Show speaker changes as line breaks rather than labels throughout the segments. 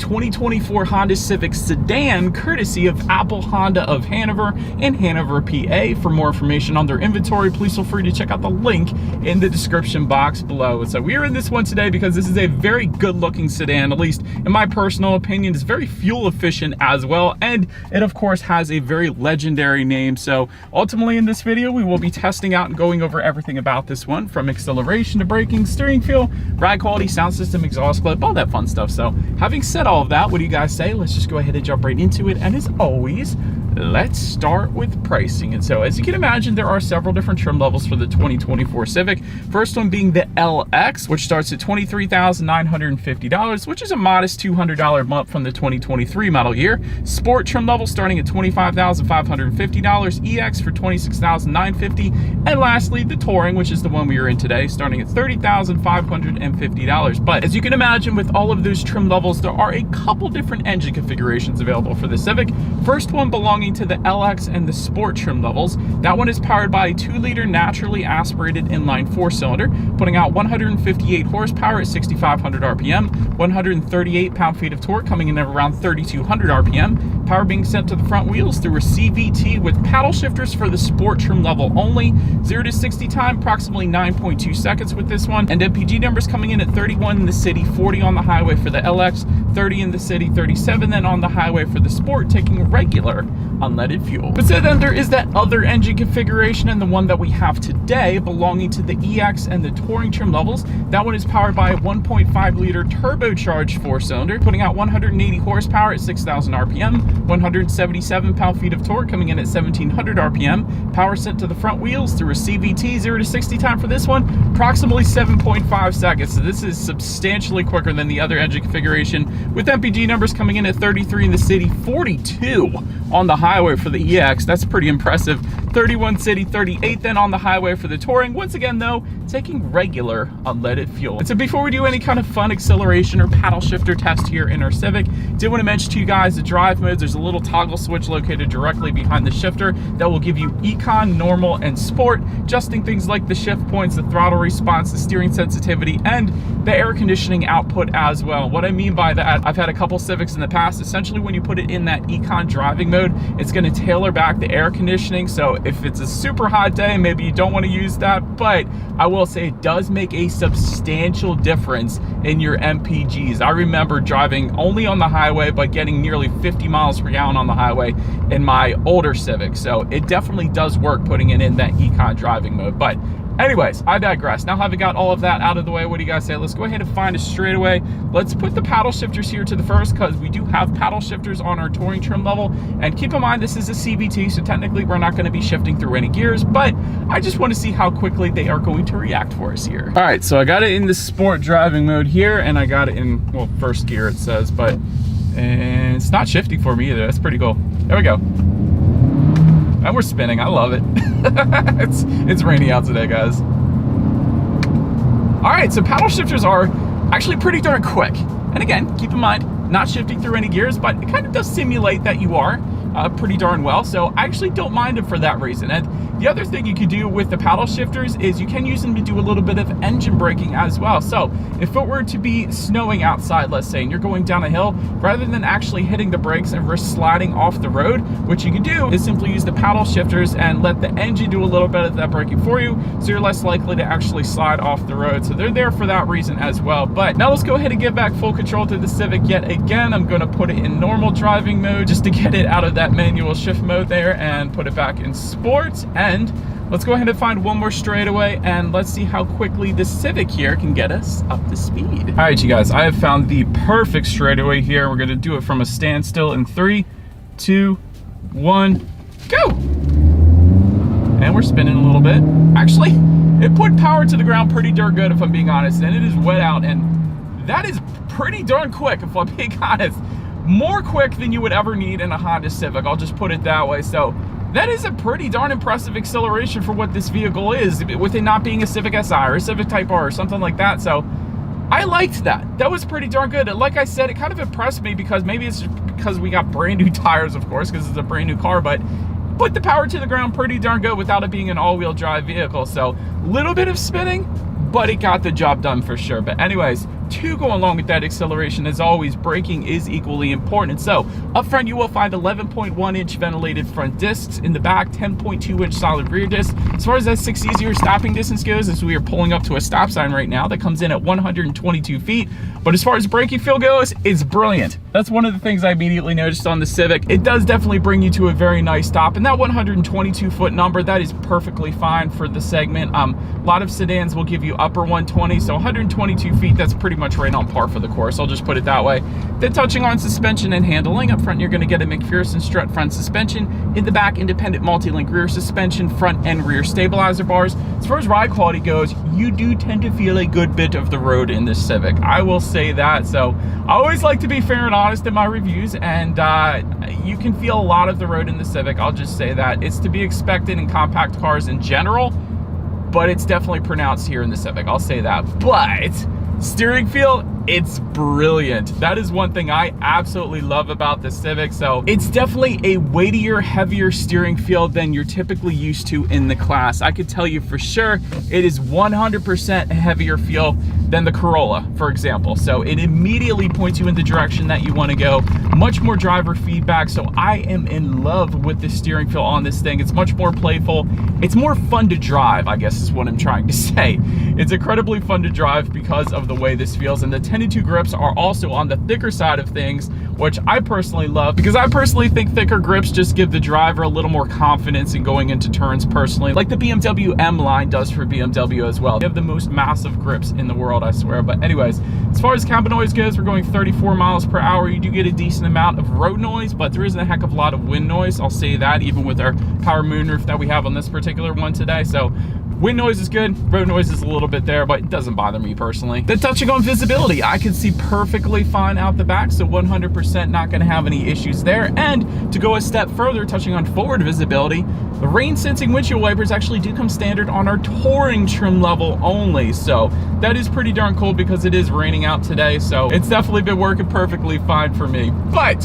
2024 Honda Civic Sedan, courtesy of Apple Honda of Hanover in Hanover, PA. For more information on their inventory, please feel free to check out the link in the description box below. So we are in this one today because this is a very good looking sedan, at least in my personal opinion. It's very fuel efficient as well, and it of course has a very legendary name. So ultimately in this video, we will be testing out and going over everything about this one, from acceleration to braking, steering feel, ride quality, sound system, exhaust clip, all that fun stuff. So having said all of that, what do you guys say? Let's just go ahead and jump right into it. And as always, let's start with pricing. And so as you can imagine, there are several different trim levels for the 2024 Civic. First one being the LX, which starts at $23,950, which is a modest $200 bump from the 2023 model year. Sport trim level starting at $25,550, EX for $26,950, and lastly, the Touring, which is the one we are in today, starting at $30,550. But as you can imagine, with all of those trim levels, there are a couple different engine configurations available for the Civic. First one belonging to the LX and the Sport trim levels. That one is powered by a 2-liter naturally aspirated inline 4-cylinder, putting out 158 horsepower at 6,500 RPM, 138 pound-feet of torque, coming in at around 3,200 RPM. Power being sent to the front wheels through a CVT with paddle shifters for the Sport trim level only. 0 to 60 time, approximately 9.2 seconds with this one. And MPG numbers coming in at 31 in the city, 40 on the highway for the LX, 30 in the city, 37 then on the highway for the Sport, taking regular unleaded fuel. But so then there is that other engine configuration, and the one that we have today belonging to the EX and the Touring trim levels. That one is powered by a 1.5 liter turbocharged 4-cylinder, putting out 180 horsepower at 6,000 RPM, 177 pound-feet of torque, coming in at 1,700 RPM. Power sent to the front wheels through a CVT. 0 to 60 time for this one, approximately 7.5 seconds. So this is substantially quicker than the other engine configuration, with MPG numbers coming in at 33 in the city, 42 on the highway for the EX. That's pretty impressive. 31 city, 38 then on the highway for the Touring. Once again though, taking regular unleaded fuel. And so before we do any kind of fun acceleration or paddle shifter test here in our Civic, did want to mention to you guys the drive modes. There's a little toggle switch located directly behind the shifter that will give you Econ, Normal, and Sport, adjusting things like the shift points, the throttle response, the steering sensitivity, and the air conditioning output as well. What I mean by that, I've had a couple Civics in the past. Essentially, when you put it in that Econ driving mode, it's going to tailor back the air conditioning. So if it's a super hot day, maybe you don't want to use that, but I will say it does make a substantial difference in your MPGs. I remember driving only on the highway, but getting nearly 50 miles per gallon on the highway in my older Civic. So it definitely does work putting it in that Econ driving mode. But anyways, I digress. Now having got all of that out of the way, what do you guys say? Let's go ahead and find a straightaway. Let's put the paddle shifters here to the first, because we do have paddle shifters on our Touring trim level. And keep in mind, this is a CVT, so technically we're not going to be shifting through any gears, but I just want to see how quickly they are going to react for us here. All right, so I got it in the Sport driving mode here, and I got it in, well, first gear it says, but and it's not shifting for me either. That's pretty cool. There we go. And we're spinning. I love it. It's rainy out today, guys. All right, so paddle shifters are actually pretty darn quick. And again, keep in mind, not shifting through any gears, but it kind of does simulate that you are pretty darn well. So I actually don't mind it for that reason. And the other thing you could do with the paddle shifters is you can use them to do a little bit of engine braking as well. So if it were to be snowing outside, let's say, and you're going down a hill, rather than actually hitting the brakes and risk sliding off the road, what you can do is simply use the paddle shifters and let the engine do a little bit of that braking for you, so you're less likely to actually slide off the road. So they're there for that reason as well. But now let's go ahead and give back full control to the Civic yet again. I'm going to put it in normal driving mode just to get it out of that manual shift mode there, and put it back in Sport. And let's go ahead and find one more straightaway, and let's see how quickly the Civic here can get us up to speed. All right, you guys, I have found the perfect straightaway here. We're going to do it from a standstill in 3, 2, 1, go. And we're spinning a little bit. Actually, it put power to the ground pretty darn good, if I'm being honest, and it is wet out, and that is pretty darn quick, if I'm being honest. More quick than you would ever need in a Honda Civic, I'll just put it that way. So that is a pretty darn impressive acceleration for what this vehicle is, with it not being a Civic Si or a Civic Type R or something like that. So I liked that. That was pretty darn good. Like I said, it kind of impressed me, because maybe it's just because we got brand new tires, of course, because it's a brand new car, but put the power to the ground pretty darn good without it being an all-wheel drive vehicle. So a little bit of spinning, but it got the job done for sure. But anyways, to go along with that acceleration, as always, braking is equally important. So up front, you will find 11.1-inch ventilated front discs. In the back, 10.2-inch solid rear discs. As far as that 6 easier stopping distance goes, as we are pulling up to a stop sign right now, that comes in at 122 feet. But as far as braking feel goes, it's brilliant. That's one of the things I immediately noticed on the Civic. It does definitely bring you to a very nice stop, and that 122-foot number, that is perfectly fine for the segment. A lot of sedans will give you upper 120, so 122 feet, that's pretty much right on par for the course. I'll just put it that way. Then touching on suspension and handling, up front you're going to get a McPherson strut front suspension. In the back, independent multi-link rear suspension, front and rear stabilizer bars. As far as ride quality goes, you do tend to feel a good bit of the road in this Civic. I will say that. So I always like to be fair and honest in my reviews, and you can feel a lot of the road in the Civic. I'll just say that. It's to be expected in compact cars in general, but it's definitely pronounced here in the Civic. I'll say that. But steering feel, it's brilliant. That is one thing I absolutely love about the Civic. So it's definitely a weightier, heavier steering feel than you're typically used to in the class. I could tell you for sure it is 100% a heavier feel than the Corolla, for example. So it immediately points you in the direction that you want to go. Much more driver feedback. So I am in love with the steering feel on this thing. It's much more playful. It's more fun to drive, I guess is what I'm trying to say. It's incredibly fun to drive because of the way this feels, and the 10-2 grips are also on the thicker side of things, which I personally love, because I personally think thicker grips just give the driver a little more confidence in going into turns personally, like the BMW M line does for BMW as well. They have the most massive grips in the world, I swear. But anyways, as far as cabin noise goes, we're going 34 miles per hour. You do get a decent amount of road noise, but there isn't a heck of a lot of wind noise. I'll say that, even with our power moonroof that we have on this particular one today. So wind noise is good, road noise is a little bit there, but it doesn't bother me personally. Then touching on visibility, I can see perfectly fine out the back, so 100% not gonna have any issues there. And to go a step further, touching on forward visibility, the rain sensing windshield wipers actually do come standard on our touring trim level only. So that is pretty darn cool because it is raining out today. So it's definitely been working perfectly fine for me. But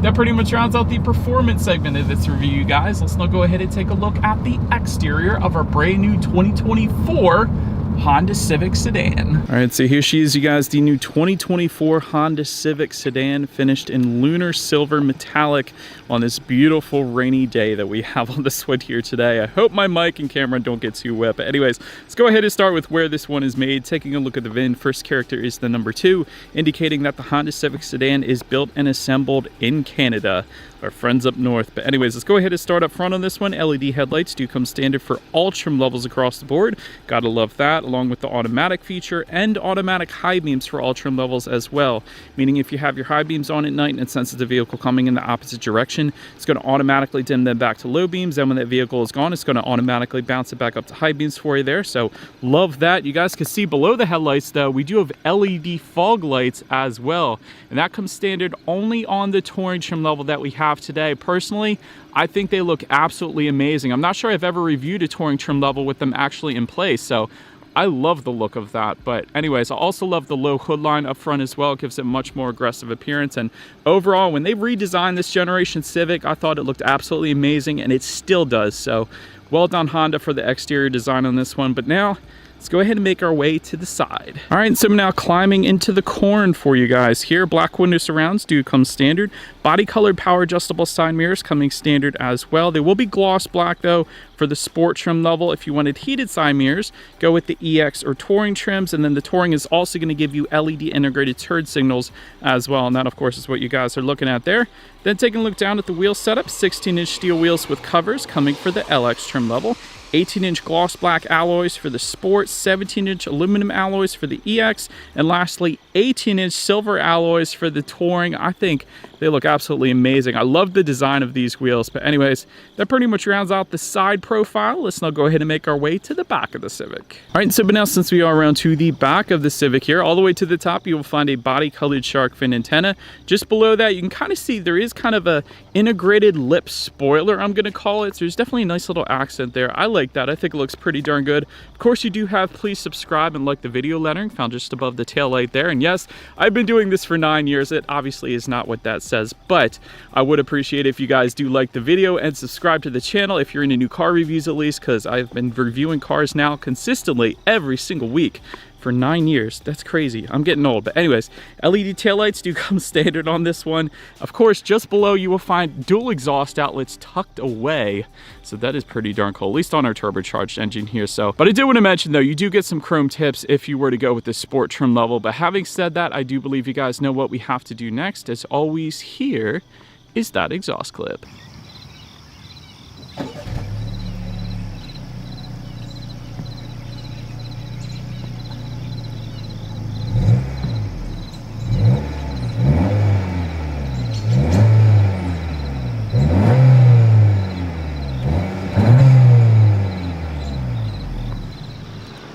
that pretty much rounds out the performance segment of this review, you guys. Let's now go ahead and take a look at the exterior of our brand new 2024 Honda Civic sedan. All right, so here she is, you guys, the new 2024 Honda Civic sedan, finished in lunar silver metallic on this beautiful rainy day that we have on this one here today. I hope my mic and camera don't get too wet, but anyways, let's go ahead and start with where this one is made. Taking a look at the VIN, first character is the number 2, indicating that the Honda Civic sedan is built and assembled in Canada, our friends up north. But anyways, let's go ahead and start up front on this one. LED headlights do come standard for all trim levels across the board. Gotta love that, along with the automatic feature and automatic high beams for all trim levels as well. Meaning if you have your high beams on at night and it senses the vehicle coming in the opposite direction, it's going to automatically dim them back to low beams. Then when that vehicle is gone, it's going to automatically bounce it back up to high beams for you there. So love that. You guys can see below the headlights though, we do have LED fog lights as well. And that comes standard only on the touring trim level that we have today. Personally, I think they look absolutely amazing. I'm not sure I've ever reviewed a touring trim level with them actually in place. So I love the look of that. But anyways, I also love the low hood line up front as well. It gives it much more aggressive appearance. And overall, when they redesigned this generation Civic, I thought it looked absolutely amazing, and it still does. So well done, Honda, for the exterior design on this one. But now let's go ahead and make our way to the side. All right, so I'm now climbing into the corn for you guys here. Black window surrounds do come standard. Body colored power adjustable side mirrors coming standard as well. They will be gloss black though for the sport trim level. If you wanted heated side mirrors, go with the EX or touring trims. And then the touring is also going to give you LED integrated turn signals as well. And that of course is what you guys are looking at there. Then taking a look down at the wheel setup, 16-inch steel wheels with covers coming for the LX trim level. 18-inch gloss black alloys for the Sport, 17-inch aluminum alloys for the EX, and lastly 18-inch silver alloys for the Touring. I think they look absolutely amazing. I love the design of these wheels. But anyways, that pretty much rounds out the side profile. Let's now go ahead and make our way to the back of the Civic. All right, so but now since we are around to the back of the Civic here, all the way to the top, you will find a body-colored shark fin antenna. Just below that, you can kind of see there is kind of a integrated lip spoiler, I'm going to call it. So there's definitely a nice little accent there. I like that. I think it looks pretty darn good. Of course, you do have please subscribe and like the video lettering found just above the tail light there. And yes, I've been doing this for 9 years. It obviously is not what that says, but I would appreciate if you guys do like the video and subscribe to the channel if you're into new car reviews at least, because I've been reviewing cars now consistently every single week for 9 years. That's crazy. I'm getting old. But anyways, LED taillights do come standard on this one. Of course, just below you will find dual exhaust outlets tucked away. So that is pretty darn cool, at least on our turbocharged engine here. So, but I do want to mention though, you do get some chrome tips if you were to go with the sport trim level. But having said that, I do believe you guys know what we have to do next. As always, here is that exhaust clip.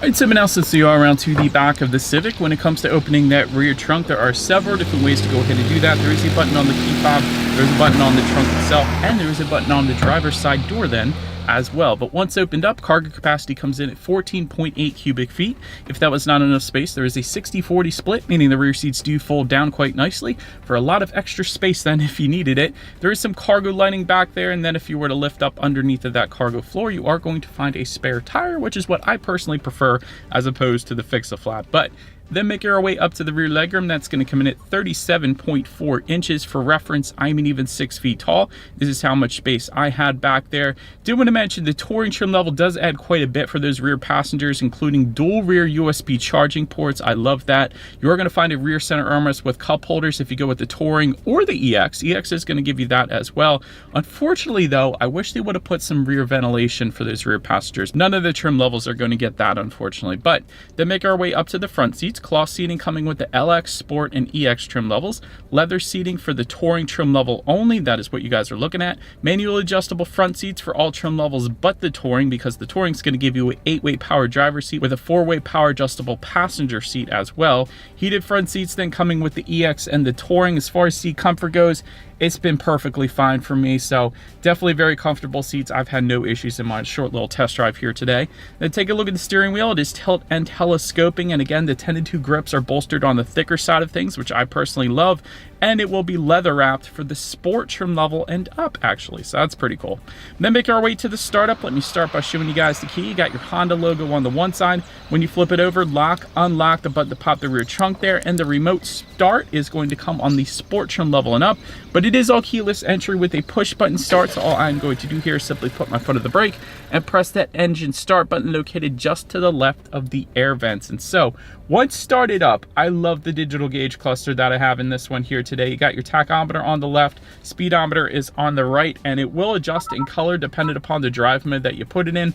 Alright, so now since we are around to the back of the Civic, when it comes to opening that rear trunk, there are several different ways to go ahead and do that. There is a button on the key fob, there's a button on the trunk itself, and there is a button on the driver's side door then as well. But once opened up, cargo capacity comes in at 14.8 cubic feet. If that was not enough space, there is a 60-40 split, meaning the rear seats do fold down quite nicely for a lot of extra space then if you needed it. There is some cargo lighting back there, and then if you were to lift up underneath of that cargo floor, you are going to find a spare tire, which is what I personally prefer as opposed to the fix-a-flat. But then making our way up to the rear legroom, that's going to come in at 37.4 inches. For reference, I'm an even 6 feet tall. This is how much space I had back there. Did want to mention the Touring trim level does add quite a bit for those rear passengers, including dual rear USB charging ports. I love that. You are going to find a rear center armrest with cup holders if you go with the Touring or the EX. EX is going to give you that as well. Unfortunately though, I wish they would have put some rear ventilation for those rear passengers. None of the trim levels are going to get that, unfortunately. But then make our way up to the front seats. Cloth seating coming with the LX, Sport, and EX trim levels. Leather seating for the Touring trim level only. That is what you guys are looking at. Manual adjustable front seats for all trim levels but the Touring, because the Touring is going to give you an 8-way power driver seat with a 4-way power adjustable passenger seat as well. Heated front seats then coming with the EX and the Touring. As far as seat comfort goes, it's been perfectly fine for me, so definitely very comfortable seats. I've had no issues in my short little test drive here today. Then take a look at the steering wheel. It is tilt and telescoping, and again, the 10-2 grips are bolstered on the thicker side of things, which I personally love, and it will be leather wrapped for the Sport trim level and up, actually, so that's pretty cool. Then make our way to the startup. Let me start by showing you guys the key. You got your Honda logo on the one side. When you flip it over, lock, unlock the button to pop the rear trunk there, and the remote start is going to come on the Sport trim level and up, but it is all keyless entry with a push button start. So all I'm going to do here is simply put my foot on the brake and press that engine start button located just to the left of the air vents. And so once started up, I love the digital gauge cluster that I have in this one here today. You got your tachometer on the left, speedometer is on the right, and it will adjust in color dependent upon the drive mode that you put it in.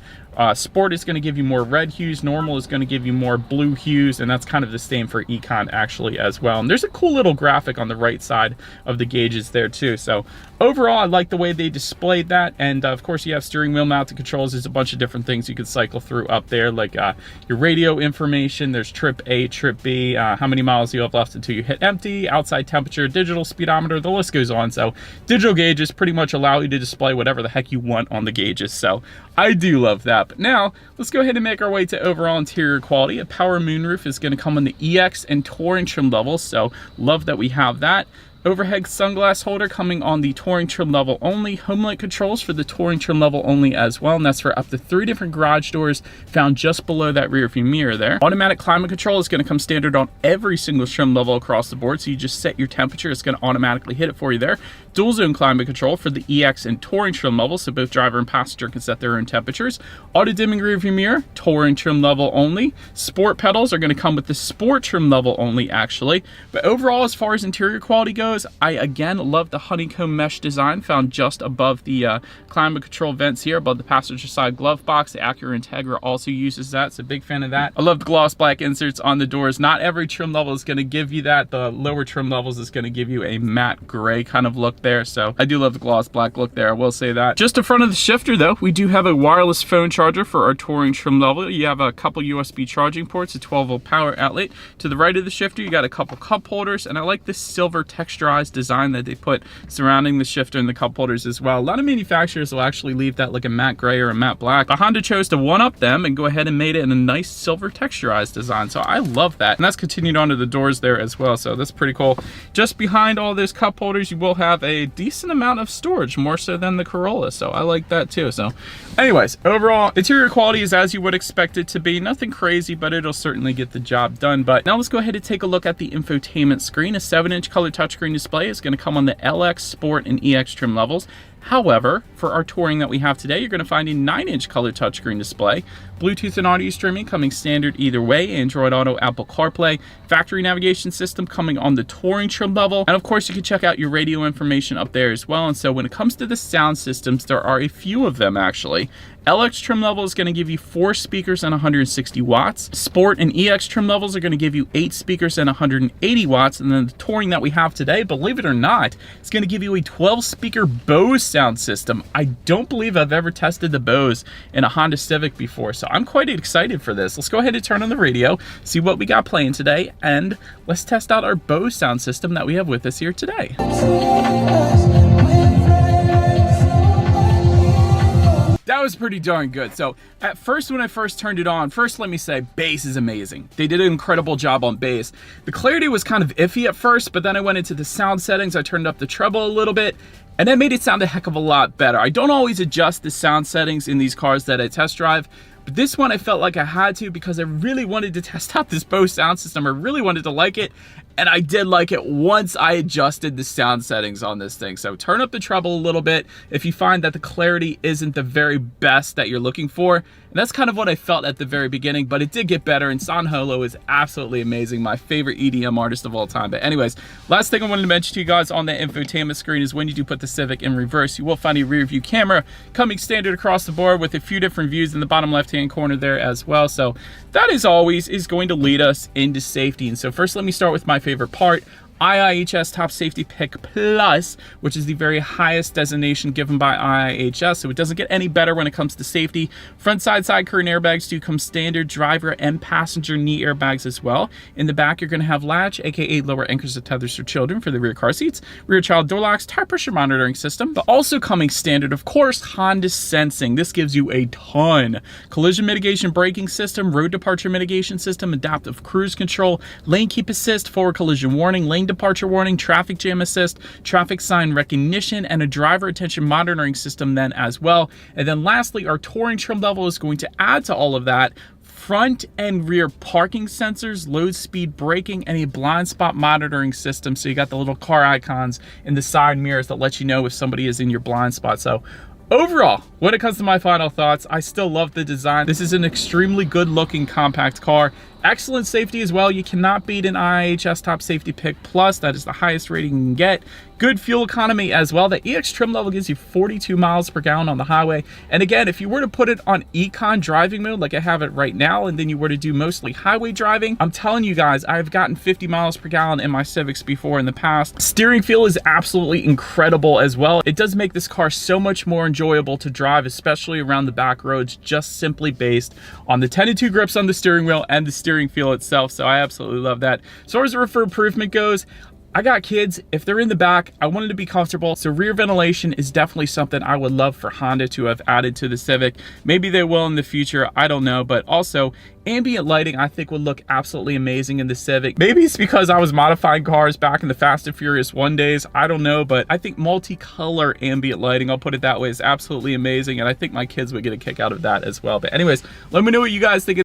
Sport is going to give you more red hues, normal is going to give you more blue hues, and that's kind of the same for Econ actually as well. And there's a cool little graphic on the right side of the gauges there too. So overall, I like the way they displayed that. And of course, you have steering wheel mounted controls. There's a bunch of different things you could cycle through up there, like your radio information. There's trip A, trip B, how many miles you have left until you hit empty, outside temperature, digital speedometer, the list goes on. So digital gauges pretty much allow you to display whatever the heck you want on the gauges. So I do love that. But now let's go ahead and make our way to overall interior quality. A power moonroof is going to come on the EX and Touring trim levels, so love that we have that. Overhead sunglass holder coming on the Touring trim level only. Homelight controls for the Touring trim level only as well, and that's for up to 3 different garage doors found just below that rear view mirror there. Automatic climate control is going to come standard on every single trim level across the board, so you just set your temperature, it's going to automatically hit it for you there. Dual zone climate control for the EX and Touring trim levels, so both driver and passenger can set their own temperatures. Auto dimming rear view mirror, Touring trim level only. Sport pedals are going to come with the Sport trim level only actually. But overall, as far as interior quality goes, I again love the honeycomb mesh design found just above the climate control vents here, above the passenger side glove box. The Acura Integra also uses that, so big fan of that. I love the gloss black inserts on the doors. Not every trim level is going to give you that. The lower trim levels is going to give you a matte gray kind of look there, so I do love the gloss black look there, I will say that. Just in front of the shifter though, we do have a wireless phone charger for our Touring trim level. You have a couple USB charging ports, a 12-volt power outlet. To the right of the shifter, you got a couple cup holders, and I like this silver texture texturized design that they put surrounding the shifter and the cup holders as well. A lot of manufacturers will actually leave that like a matte gray or a matte black, but Honda chose to one-up them and go ahead and made it in a nice silver texturized design. So I love that, and that's continued onto the doors there as well, so that's pretty cool. Just behind all those cup holders, you will have a decent amount of storage, more so than the Corolla, so I like that too. So anyways, overall interior quality is as you would expect it to be. Nothing crazy, but it'll certainly get the job done. But now let's go ahead and take a look at the infotainment screen. A 7-inch color touchscreen display is going to come on the LX, Sport, and EX trim levels. However, for our Touring that we have today, you're going to find a 9-inch color touchscreen display. Bluetooth and audio streaming coming standard either way. Android Auto, Apple CarPlay. Factory navigation system coming on the Touring trim level. And of course, you can check out your radio information up there as well. And so when it comes to the sound systems, there are a few of them actually. LX trim level is going to give you 4 speakers and 160 watts. Sport and EX trim levels are going to give you 8 speakers and 180 watts. And then the Touring that we have today, believe it or not, it's going to give you a 12-speaker Bose sound system. I don't believe I've ever tested the Bose in a Honda Civic before, so I'm quite excited for this. Let's go ahead and turn on the radio, see what we got playing today, and let's test out our Bose sound system that we have with us here today. That was pretty darn good. So at first, when I first turned it on, first let me say bass is amazing. They did an incredible job on bass. The clarity was kind of iffy at first, but then I went into the sound settings, I turned up the treble a little bit, and that made it sound a heck of a lot better. I don't always adjust the sound settings in these cars that I test drive, but this one I felt like I had to because I really wanted to test out this Bose sound system. I really wanted to like it, and I did like it once I adjusted the sound settings on this thing. So turn up the treble a little bit if you find that the clarity isn't the very best that you're looking for. And that's kind of what I felt at the very beginning, but it did get better, and San Holo is absolutely amazing, my favorite EDM artist of all time. But anyways, last thing I wanted to mention to you guys on the infotainment screen is when you do put the Civic in reverse, you will find a rear view camera coming standard across the board with a few different views in the bottom left-hand corner there as well. So that, as always, is going to lead us into safety. And so first, let me start with my favorite part. IIHS Top Safety Pick Plus, which is the very highest designation given by IIHS, so it doesn't get any better when it comes to safety. Front side curtain airbags do come standard, driver and passenger knee airbags as well. In the back, you're going to have latch, aka lower anchors of tethers for children for the rear car seats, rear child door locks, tire pressure monitoring system, but also coming standard, of course, Honda Sensing. This gives you a ton. Collision mitigation braking system, road departure mitigation system, adaptive cruise control, lane keep assist, forward collision warning, lane departure warning, traffic jam assist, traffic sign recognition, and a driver attention monitoring system then as well. And then lastly, our Touring trim level is going to add to all of that front and rear parking sensors, low speed braking, and a blind spot monitoring system. So you got the little car icons in the side mirrors that let you know if somebody is in your blind spot. So overall, when it comes to my final thoughts, I still love the design. This is an extremely good looking compact car. Excellent safety as well. You cannot beat an IIHS Top Safety Pick Plus. That is the highest rating you can get. Good fuel economy as well. The EX trim level gives you 42 miles per gallon on the highway. And again, if you were to put it on Econ driving mode like I have it right now, and then you were to do mostly highway driving, I'm telling you guys, I've gotten 50 miles per gallon in my Civics before in the past. Steering feel is absolutely incredible as well. It does make this car so much more enjoyable to drive, especially around the back roads, just simply based on the 10-2 grips on the steering wheel and the steering feel itself. So I absolutely love that. As far as the roof improvement goes, I got kids. If they're in the back, I want it to be comfortable. So rear ventilation is definitely something I would love for Honda to have added to the Civic. Maybe they will in the future, I don't know. But also, ambient lighting I think would look absolutely amazing in the Civic. Maybe it's because I was modifying cars back in the Fast and Furious 1 days, I don't know, but I think multicolor ambient lighting, I'll put it that way, is absolutely amazing, and I think my kids would get a kick out of that as well. But anyways, let me know what you guys think.